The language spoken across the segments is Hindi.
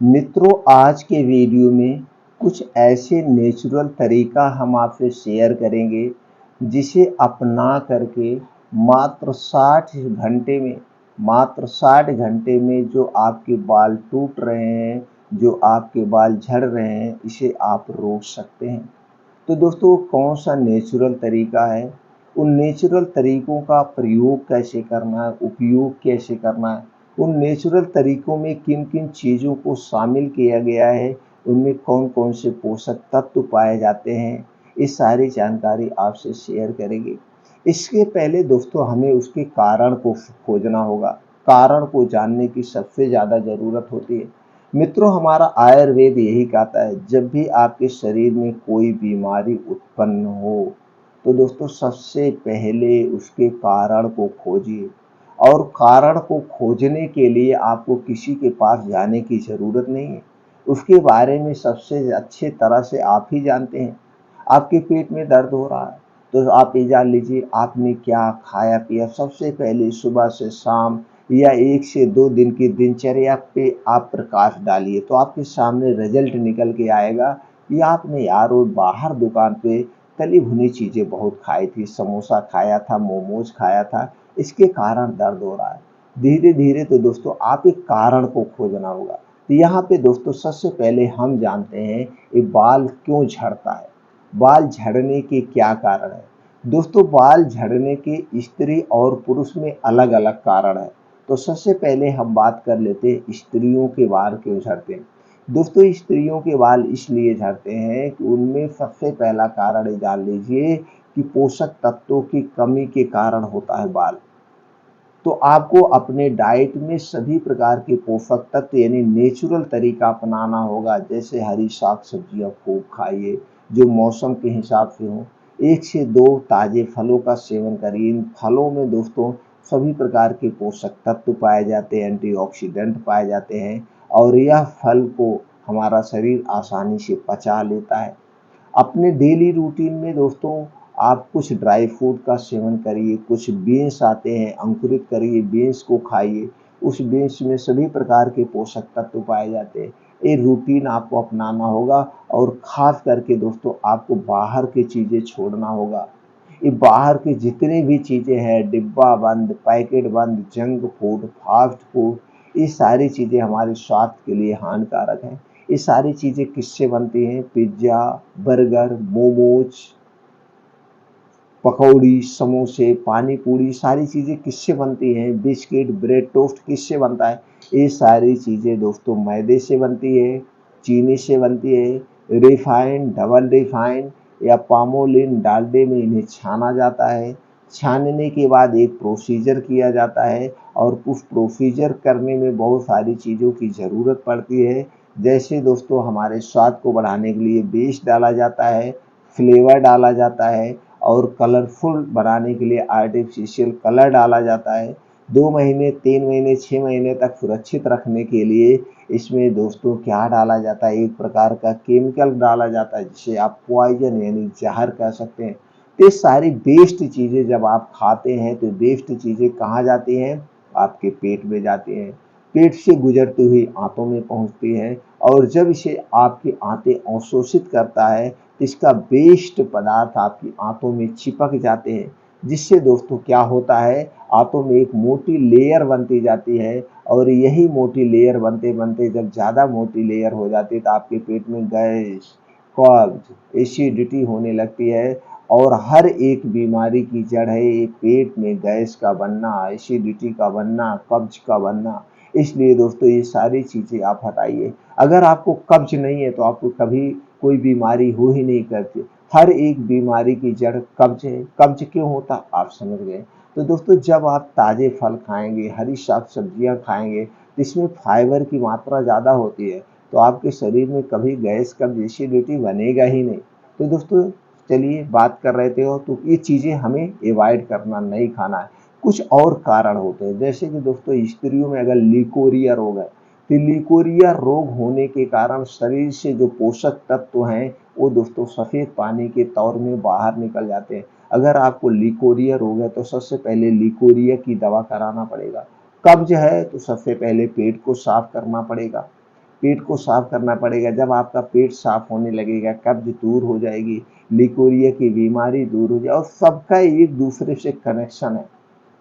मित्रों, आज के वीडियो में कुछ ऐसे नेचुरल तरीका हम आपसे शेयर करेंगे जिसे अपना करके मात्र 60 घंटे में जो आपके बाल टूट रहे हैं, जो आपके बाल झड़ रहे हैं, इसे आप रोक सकते हैं। तो दोस्तों, कौन सा नेचुरल तरीका है, उन नेचुरल तरीकों का प्रयोग कैसे करना है, उपयोग कैसे करना है, उन नेचुरल तरीकों में किन किन चीज़ों को शामिल किया गया है, उनमें कौन कौन से पोषक तत्व पाए जाते हैं, ये सारी जानकारी आपसे शेयर करेंगे। इसके पहले दोस्तों हमें उसके कारण को खोजना होगा। कारण को जानने की सबसे ज़्यादा ज़रूरत होती है। मित्रों, हमारा आयुर्वेद यही कहता है, जब भी आपके शरीर में कोई बीमारी उत्पन्न हो तो दोस्तों सबसे पहले उसके कारण को खोजिए। और कारण को खोजने के लिए आपको किसी के पास जाने की ज़रूरत नहीं है। उसके बारे में सबसे अच्छे तरह से आप ही जानते हैं। आपके पेट में दर्द हो रहा है तो आप ये जान लीजिए आपने क्या खाया पिया। सबसे पहले सुबह से शाम या 1 से 2 दिन की दिनचर्या पे आप प्रकाश डालिए तो आपके सामने रिजल्ट निकल के आएगा कि आपने यार वो बाहर दुकान पे तली भुनी चीज़ें बहुत खाई थी, समोसा खाया था, मोमोज खाया था, इसके कारण दर्द हो रहा है। धीरे धीरे तो दोस्तों आप एक कारण को खोजना होगा। तो यहाँ पे दोस्तों सबसे पहले हम जानते हैं ये बाल क्यों झड़ता है, बाल झड़ने के क्या कारण है। दोस्तों, बाल झड़ने के स्त्री और पुरुष में अलग अलग कारण है। तो सबसे पहले हम बात कर लेते हैं स्त्रियों के बाल क्यों झड़ते हैं। दोस्तों, स्त्रियों के बाल इसलिए झड़ते हैं कि उनमें सबसे पहला कारण ये जान लीजिए कि पोषक तत्वों की कमी के कारण होता है बाल। तो आपको अपने डाइट में सभी प्रकार के पोषक तत्व यानी नेचुरल तरीका अपनाना होगा। जैसे हरी साग सब्जियाँ खूब खाइए जो मौसम के हिसाब से हो। 1 से 2 ताज़े फलों का सेवन करिए। इन फलों में दोस्तों सभी प्रकार के पोषक तत्व पाए जाते हैं, एंटीऑक्सीडेंट पाए जाते हैं और यह फल को हमारा शरीर आसानी से पचा लेता है। अपने डेली रूटीन में दोस्तों आप कुछ ड्राई फ्रूट का सेवन करिए, कुछ बीन्स आते हैं अंकुरित करिए, बीन्स को खाइए। उस बीन्स में सभी प्रकार के पोषक तत्व पाए जाते हैं। ये रूटीन आपको अपनाना होगा और ख़ास करके दोस्तों आपको बाहर की चीज़ें छोड़ना होगा। ये बाहर की जितनी भी चीज़ें हैं, डिब्बा बंद, पैकेट बंद, जंक फूड, फास्ट फूड, ये सारी चीज़ें हमारे स्वास्थ्य के लिए हानिकारक हैं। ये सारी चीज़ें किससे बनती हैं? पिज़्ज़ा, बर्गर, मोमोज, पकौड़ी, समोसे, पानी पूरी, सारी चीज़ें किससे बनती हैं? बिस्किट, ब्रेड टोस्ट किससे बनता है? ये सारी चीज़ें दोस्तों मैदे से बनती है, चीनी से बनती है, रिफाइंड, डबल रिफाइंड या पामोलिन डालडे में इन्हें छाना जाता है। छानने के बाद एक प्रोसीजर किया जाता है और उस प्रोसीजर करने में बहुत सारी चीज़ों की ज़रूरत पड़ती है। जैसे दोस्तों हमारे स्वाद को बढ़ाने के लिए बेस डाला जाता है, फ्लेवर डाला जाता है और कलरफुल बनाने के लिए आर्टिफिशियल कलर डाला जाता है। 2 महीने, 3 महीने, 6 महीने तक सुरक्षित रखने के लिए इसमें दोस्तों क्या डाला जाता है, एक प्रकार का केमिकल डाला जाता है जिसे आप पॉइजन यानी जहर कह सकते हैं। तो ये सारी वेस्ट चीज़ें जब आप खाते हैं तो वेस्ट चीज़ें कहाँ जाती हैं? आपके पेट में जाती हैं। पेट से गुजरती हुई आंतों में पहुंचती है और जब इसे आपकी आंतें अवशोषित करता है इसका वेस्ट पदार्थ आपकी आंतों में चिपक जाते हैं, जिससे दोस्तों क्या होता है, आंतों में एक मोटी लेयर बनती जाती है और यही मोटी लेयर बनते बनते जब ज़्यादा मोटी लेयर हो जाती है तो आपके पेट में गैस, कब्ज, एसिडिटी होने लगती है। और हर एक बीमारी की जड़ है ये पेट में गैस का बनना, एसिडिटी का बनना, कब्ज का बनना। इसलिए दोस्तों ये सारी चीज़ें आप हटाइए। अगर आपको कब्ज नहीं है तो आपको कभी कोई बीमारी हो ही नहीं करती। हर एक बीमारी की जड़ कब्ज है। कब्ज क्यों होता आप समझ गए। तो दोस्तों जब आप ताज़े फल खाएंगे, हरी साग सब्जियां खाएंगे तो इसमें फाइबर की मात्रा ज़्यादा होती है तो आपके शरीर में कभी गैस कब्ज एसिडिटी बनेगा ही नहीं। तो दोस्तों चलिए बात कर रहे थे हो तो ये चीज़ें हमें अवॉइड करना, नहीं खाना है। कुछ और कारण होते हैं जैसे कि दोस्तों स्त्रियों में अगर लिकोरिया रोग है तो लिकोरिया रोग होने के कारण शरीर से जो पोषक तत्व हैं वो दोस्तों सफ़ेद पानी के तौर में बाहर निकल जाते हैं। अगर आपको लिकोरिया रोग है तो सबसे पहले लिकोरिया की दवा कराना पड़ेगा। कब्ज है तो सबसे पहले पेट को साफ करना पड़ेगा। पेट को साफ करना पड़ेगा। जब आपका पेट साफ होने लगेगा, कब्ज दूर हो जाएगी, लिकोरिया की बीमारी दूर हो जाए। और सबका एक दूसरे से कनेक्शन है,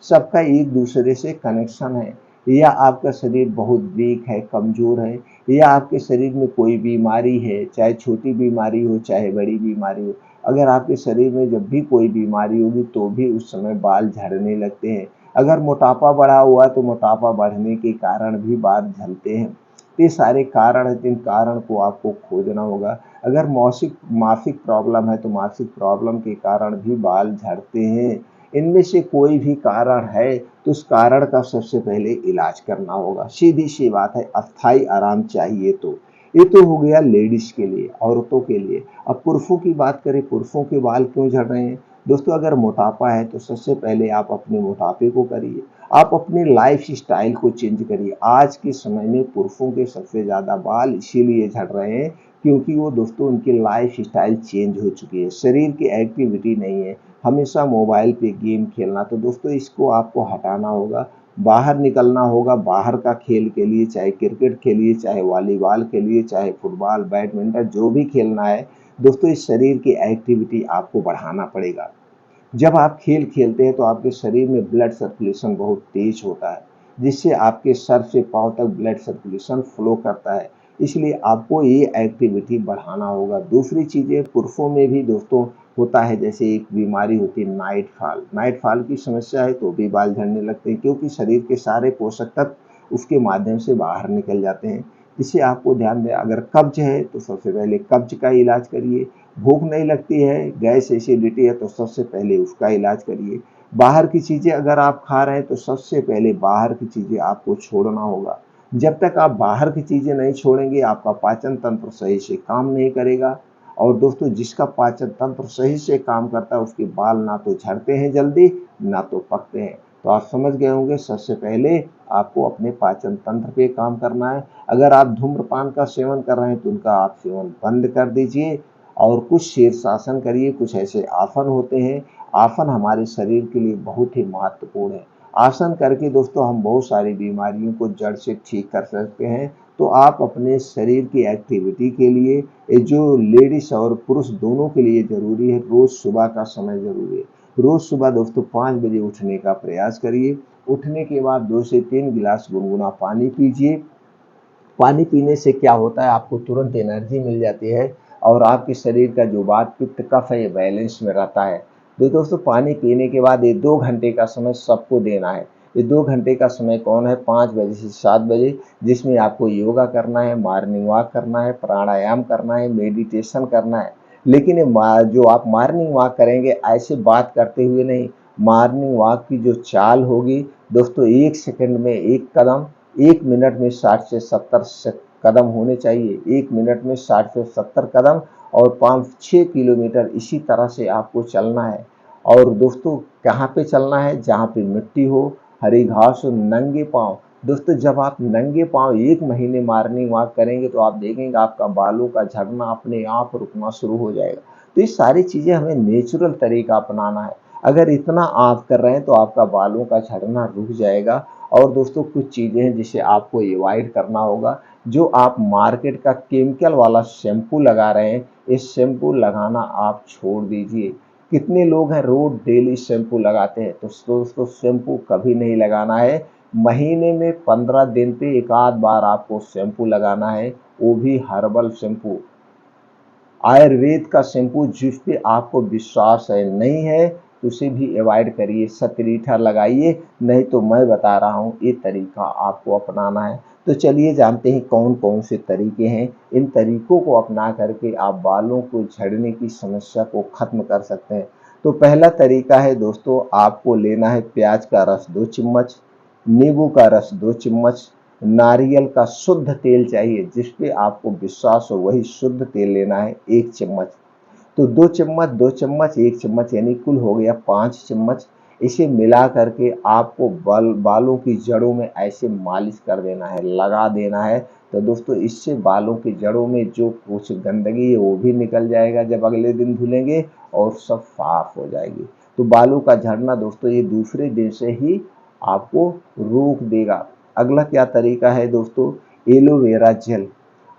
सबका एक दूसरे से कनेक्शन है। या आपका शरीर बहुत वीक है, कमज़ोर है, या आपके शरीर में कोई बीमारी है, चाहे छोटी बीमारी हो चाहे बड़ी बीमारी हो। अगर आपके शरीर में जब भी कोई बीमारी होगी तो भी उस समय बाल झड़ने लगते हैं। अगर मोटापा बढ़ा हुआ है तो मोटापा बढ़ने के कारण भी बाल झड़ते हैं। ये सारे कारण हैं, जिन कारण को आपको खोजना होगा। अगर मासिक मासिक प्रॉब्लम है तो मासिक प्रॉब्लम के कारण भी बाल झड़ते हैं। इनमें से कोई भी कारण है तो उस कारण का सबसे पहले इलाज करना होगा। सीधी सी बात है, अस्थाई आराम चाहिए तो। ये तो हो गया लेडीज के लिए, औरतों के लिए। अब पुरुषों की बात करें, पुरुषों के बाल क्यों झड़ रहे हैं? दोस्तों, अगर मोटापा है तो सबसे पहले आप अपने मोटापे को करिए, आप अपने लाइफ स्टाइल को चेंज करिए। आज के समय में पुरुषों के सबसे ज़्यादा बाल इसीलिए झड़ रहे हैं क्योंकि वो दोस्तों उनकी लाइफ स्टाइल चेंज हो चुकी है, शरीर की एक्टिविटी नहीं है, हमेशा मोबाइल पे गेम खेलना। तो दोस्तों इसको आपको हटाना होगा, बाहर निकलना होगा, बाहर का खेल खेलिए, चाहे क्रिकेट खेलिए, चाहे वॉलीबॉल खेलिए, चाहे फुटबॉल, बैडमिंटन, जो भी खेलना है। दोस्तों इस शरीर की एक्टिविटी आपको बढ़ाना पड़ेगा। जब आप खेल खेलते हैं तो आपके शरीर में ब्लड सर्कुलेशन बहुत तेज होता है, जिससे आपके सर से पाँव तक ब्लड सर्कुलेशन फ्लो करता है। इसलिए आपको ये एक्टिविटी बढ़ाना होगा। दूसरी चीज़ें पुरुषों में भी दोस्तों होता है, जैसे एक बीमारी होती है नाइट फॉल। नाइट फॉल की समस्या है तो भी बाल झड़ने लगते हैं, क्योंकि शरीर के सारे पोषक तत्व उसके माध्यम से बाहर निकल जाते हैं। इसे आपको ध्यान दें। अगर कब्ज है तो सबसे पहले कब्ज का इलाज करिए। भूख नहीं लगती है, गैस एसिडिटी है तो सबसे पहले उसका इलाज करिए। बाहर की चीज़ें अगर आप खा रहे हैं तो सबसे पहले बाहर की चीज़ें आपको छोड़ना होगा। जब तक आप बाहर की चीज़ें नहीं छोड़ेंगे आपका पाचन तंत्र सही से काम नहीं करेगा। और दोस्तों जिसका पाचन तंत्र सही से काम करता है उसके बाल ना तो झड़ते हैं जल्दी, ना तो पकते हैं। तो आप समझ गए होंगे, सबसे पहले आपको अपने पाचन तंत्र पे काम करना है। अगर आप धूम्रपान का सेवन कर रहे हैं तो उनका आप सेवन बंद कर दीजिए और कुछ शीर्षासन करिए। कुछ ऐसे आसन होते हैं, आसन हमारे शरीर के लिए बहुत ही महत्वपूर्ण है। आसन करके दोस्तों हम बहुत सारी बीमारियों को जड़ से ठीक कर सकते हैं। तो आप अपने शरीर की एक्टिविटी के लिए, ये जो लेडीज और पुरुष दोनों के लिए ज़रूरी है, रोज़ सुबह का समय ज़रूरी है। रोज़ सुबह दोस्तों 5 बजे उठने का प्रयास करिए। उठने के बाद 2 से 3 गिलास गुनगुना पानी पीजिए। पानी पीने से क्या होता है, आपको तुरंत एनर्जी मिल जाती है और आपके शरीर का जो वात पित्त कफ है ये बैलेंस में रहता है। तो दोस्तों पानी पीने के बाद ये 2 घंटे का समय सबको देना है। ये 2 घंटे का समय कौन है? 5 बजे से 7 बजे, जिसमें आपको योगा करना है, मॉर्निंग वॉक करना है, प्राणायाम करना है, मेडिटेशन करना है। लेकिन ये जो आप मॉर्निंग वॉक करेंगे ऐसे बात करते हुए नहीं। मॉर्निंग वॉक की जो चाल होगी दोस्तों, 1 सेकंड में 1 कदम, 1 मिनट में 60 से 70 कदम होने चाहिए। 1 मिनट में 60 से 70 कदम और 5-6 किलोमीटर इसी तरह से आपको चलना है। और दोस्तों कहाँ पे चलना है? जहाँ पे मिट्टी हो, हरी घास हो, नंगे पाँव। दोस्तों जब आप नंगे पाँव 1 महीने मॉर्निंग वॉक करेंगे तो आप देखेंगे आपका बालों का झड़ना अपने आप रुकना शुरू हो जाएगा। तो ये सारी चीज़ें हमें नेचुरल तरीका अपनाना है। अगर इतना आप कर रहे हैं तो आपका बालों का झड़ना रुक जाएगा। और दोस्तों कुछ चीज़ें हैं जिसे आपको अवॉइड करना होगा। जो आप मार्केट का केमिकल वाला शैम्पू लगा रहे हैं, इस शैम्पू लगाना आप छोड़ दीजिए। कितने लोग हैं रोज डेली शैम्पू लगाते हैं? तो दोस्तों शैम्पू कभी नहीं लगाना है। महीने में 15 दिन पे एक आध बार आपको शैम्पू लगाना है, वो भी हर्बल शैम्पू, आयुर्वेद का शैम्पू जिस पे आपको विश्वास है। नहीं है तो उसे भी अवॉइड करिए, सतरीठा लगाइए। नहीं तो मैं बता रहा हूँ ये तरीका आपको अपनाना है। तो चलिए जानते हैं कौन कौन से तरीके हैं। इन तरीकों को अपना करके आप बालों को झड़ने की समस्या को खत्म कर सकते हैं। तो पहला तरीका है दोस्तों, आपको लेना है प्याज का रस 2 चम्मच, नींबू का रस 2 चम्मच, नारियल का शुद्ध तेल चाहिए, जिस पे आपको विश्वास हो वही शुद्ध तेल लेना है 1 चम्मच। तो 2 चम्मच 2 चम्मच 1 चम्मच यानी कुल हो गया 5 चम्मच। इसे मिला करके आपको बालों की जड़ों में ऐसे मालिश कर देना है, लगा देना है। तो दोस्तों इससे बालों की जड़ों में जो कुछ गंदगी है वो भी निकल जाएगा जब अगले दिन धुलेंगे, और सब साफ हो जाएगी। तो बालों का झड़ना दोस्तों ये दूसरे दिन से ही आपको रोक देगा। अगला क्या तरीका है दोस्तों? Aloe vera gel.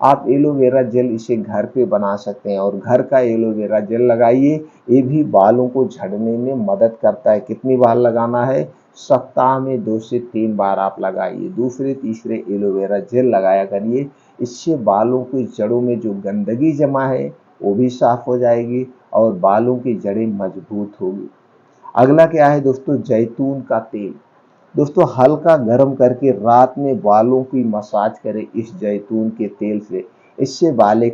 आप एलोवेरा जेल इसे घर पे बना सकते हैं और घर का एलोवेरा जेल लगाइए, ये भी बालों को झड़ने में मदद करता है। कितनी बार लगाना है? सप्ताह में 2 से 3 बार आप लगाइए। दूसरे तीसरे एलोवेरा जेल लगाया करिए, इससे बालों की जड़ों में जो गंदगी जमा है वो भी साफ हो जाएगी और बालों की जड़ें मजबूत होगी। अगला क्या है दोस्तों? जैतून का तेल। दोस्तों हल्का गर्म करके रात में बालों की मसाज करें इस जैतून के तेल से। इससे बाल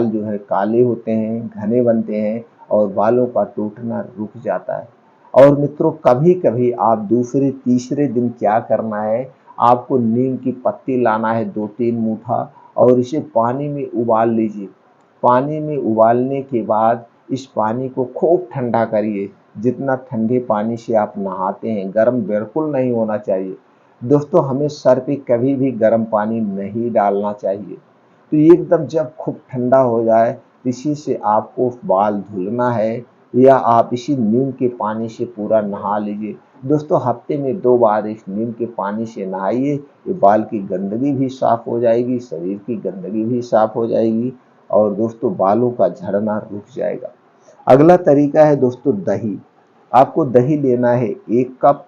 जो है काले होते हैं, घने बनते हैं और बालों का टूटना रुक जाता है। और मित्रों कभी कभी आप दूसरे तीसरे दिन क्या करना है, आपको नीम की पत्ती लाना है 2-3 मुठा और इसे पानी में उबाल लीजिए। पानी में उबालने के बाद इस पानी को खूब ठंडा करिए। जितना ठंडे पानी से आप नहाते हैं, गर्म बिल्कुल नहीं होना चाहिए। दोस्तों हमें सर पे कभी भी गर्म पानी नहीं डालना चाहिए। तो एकदम जब खूब ठंडा हो जाए, इसी से आपको बाल धुलना है या आप इसी नीम के पानी से पूरा नहा लीजिए। दोस्तों हफ्ते में 2 बार इस नीम के पानी से नहाइए, ये बाल की गंदगी भी साफ हो जाएगी, शरीर की गंदगी भी साफ हो जाएगी और दोस्तों बालों का झड़ना रुक जाएगा। अगला तरीका है दोस्तों दही। आपको दही लेना है 1 कप,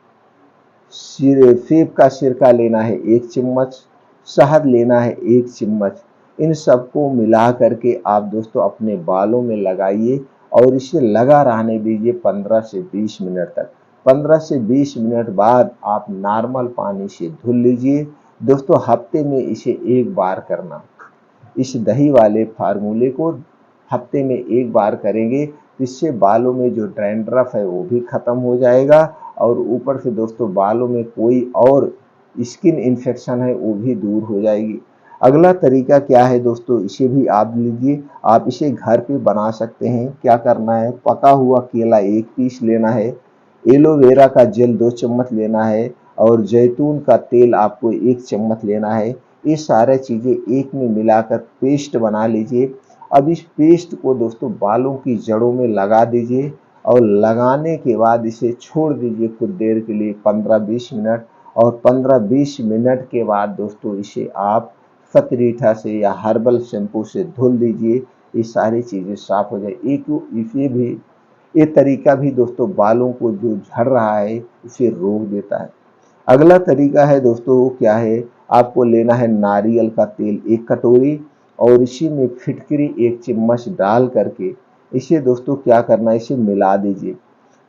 सेब का सिरका लेना है 1 चम्मच, शहद लेना है 1 चम्मच। इन सबको मिला करके आप दोस्तों अपने बालों में लगाइए और इसे लगा रहने दीजिए 15 से 20 मिनट तक। 15 से 20 मिनट बाद आप नॉर्मल पानी से धुल लीजिए। दोस्तों हफ्ते में इसे 1 बार करना। इस दही वाले फार्मूले को हफ्ते में 1 बार करेंगे, इससे बालों में जो डैंड्रफ है वो भी खत्म हो जाएगा और ऊपर से दोस्तों बालों में कोई और स्किन इन्फेक्शन है वो भी दूर हो जाएगी। अगला तरीका क्या है दोस्तों, इसे भी आप लीजिए। आप इसे घर पे बना सकते हैं। क्या करना है? पका हुआ केला 1 पीस लेना है, एलोवेरा का जेल 2 चम्मच लेना है और जैतून का तेल आपको 1 चम्मच लेना है। ये सारे चीज़ें एक में मिलाकर पेस्ट बना लीजिए। अब इस पेस्ट को दोस्तों बालों की जड़ों में लगा दीजिए और लगाने के बाद इसे छोड़ दीजिए कुछ देर के लिए 15-20 मिनट और 15-20 मिनट के बाद दोस्तों इसे आप फतरीठा से या हर्बल शैम्पू से धुल दीजिए। ये सारी चीज़ें साफ हो जाए। ये तरीका भी दोस्तों बालों को जो झड़ रहा है उसे रोक देता है। अगला तरीका है दोस्तों क्या है, आपको लेना है नारियल का तेल 1 कटोरी और इसी में फिटकरी 1 चम्मच डाल करके इसे दोस्तों क्या करना है, इसे मिला दीजिए।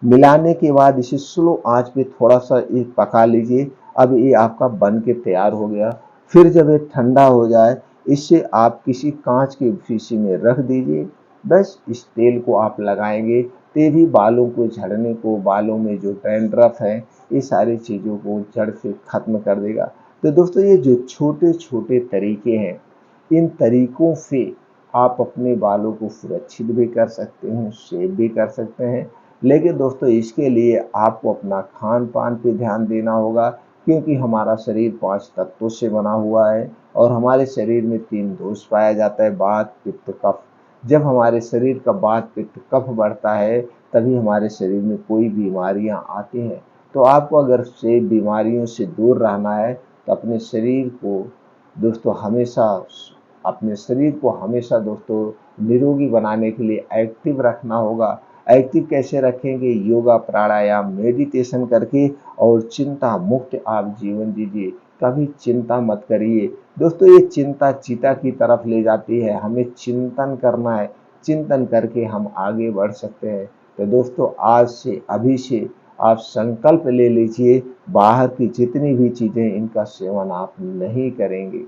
मिलाने के बाद इसे स्लो आंच पे थोड़ा सा ये पका लीजिए। अब ये आपका बन के तैयार हो गया। फिर जब ये ठंडा हो जाए, इसे आप किसी कांच के शीशी में रख दीजिए। बस इस तेल को आप लगाएंगे तो भी बालों को झड़ने को, बालों में जो डैंड्रफ है, ये सारी चीज़ों को जड़ से खत्म कर देगा। तो दोस्तों ये जो छोटे छोटे तरीके हैं, इन तरीकों से आप अपने बालों को सुरक्षित भी कर सकते हैं, सेव भी कर सकते हैं। लेकिन दोस्तों इसके लिए आपको अपना खान पान पे ध्यान देना होगा, क्योंकि हमारा शरीर 5 तत्वों से बना हुआ है और हमारे शरीर में 3 दोष पाया जाता है, वात पित्त कफ। जब हमारे शरीर का वात पित्त कफ बढ़ता है तभी हमारे शरीर में कोई बीमारियां आती हैं। तो आपको अगर से बीमारियों से दूर रहना है तो अपने शरीर को हमेशा दोस्तों निरोगी बनाने के लिए एक्टिव रखना होगा। एक्टिव कैसे रखेंगे? योगा, प्राणायाम, मेडिटेशन करके और चिंता मुक्त आप जीवन जीजिए। कभी चिंता मत करिए। दोस्तों ये चिंता चिता की तरफ ले जाती है, हमें चिंतन करना है। चिंतन करके हम आगे बढ़ सकते हैं। तो दोस्तों आज से, अभी से आप संकल्प ले लीजिए, बाहर की जितनी भी चीज़ें इनका सेवन आप नहीं करेंगे।